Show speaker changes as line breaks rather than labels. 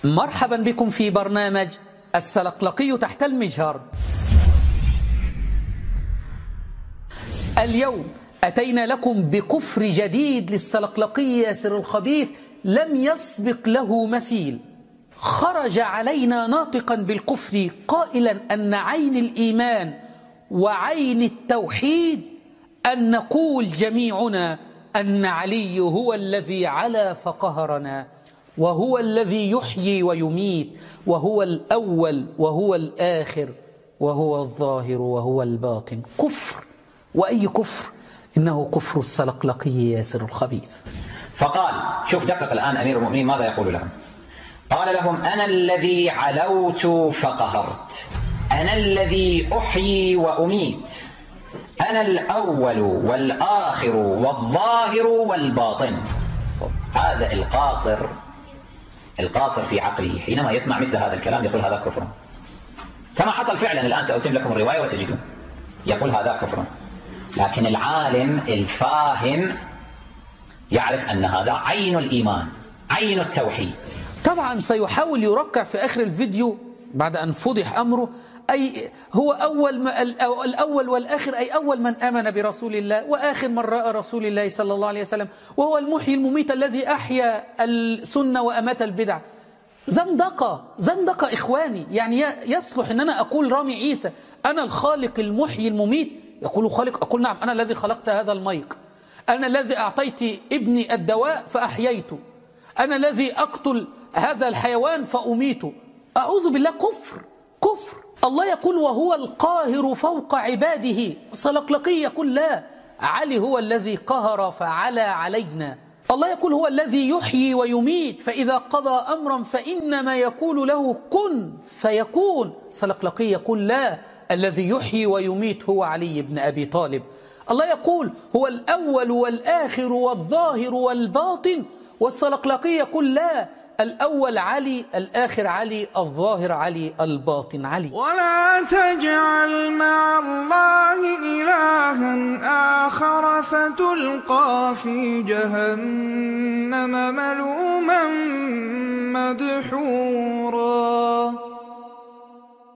مرحبا بكم في برنامج السلقلقي تحت المجهر. اليوم أتينا لكم بكفر جديد للسلقلقي ياسر الخبيث لم يسبق له مثيل. خرج علينا ناطقا بالكفر قائلا أن عين الإيمان وعين التوحيد أن نقول جميعنا أن علي هو الذي علا فقهرنا، وهو الذي يحيي ويميت، وهو الأول وهو الآخر وهو الظاهر وهو الباطن. كفر، وأي كفر؟ إنه كفر السلقلقي ياسر الخبيث.
فقال، شوف دقق الآن أمير المؤمنين ماذا يقول لهم. قال لهم: أنا الذي علوت فقهرت، أنا الذي أحيي وأميت، أنا الأول والآخر والظاهر والباطن. هذا القاصر في عقله حينما يسمع مثل هذا الكلام يقول هذا كفر، كما حصل فعلا. الآن سأتم لكم الرواية وتجدون يقول هذا كفر. لكن العالم الفاهم يعرف أن هذا عين الإيمان، عين التوحيد.
طبعا سيحاول يركع في آخر الفيديو بعد أن فضح أمره، أي هو الأول والآخر، أي أول من آمن برسول الله وآخر من رأى رسول الله صلى الله عليه وسلم، وهو المحيي المميت الذي أحيا السنة وأمات البدع. زندقة إخواني. يعني يصلح أن أنا أقول رامي عيسى أنا الخالق المحيي المميت؟ يقول خالق، أقول نعم، أنا الذي خلقت هذا الميق، أنا الذي أعطيت ابني الدواء فأحييته، أنا الذي أقتل هذا الحيوان فأميته. أعوذ بالله، كفر. الله يقول وهو القاهر فوق عباده. السلقلقي يقول لا، علي هو الذي قهر فعلى علينا. الله يقول هو الذي يحيي ويميت، فإذا قضى أمرا فإنما يقول له كن فيكون. السلقلقي يقول لا، الذي يحيي ويميت هو علي بن أبي طالب. الله يقول هو الأول والآخر والظاهر والباطن، والسلقلقي يقول لا، الأول علي، الآخر علي، الظاهر علي، الباطن علي.
ولا تجعل مع الله إلها آخر فتلقى في جهنم ملوما مدحورا.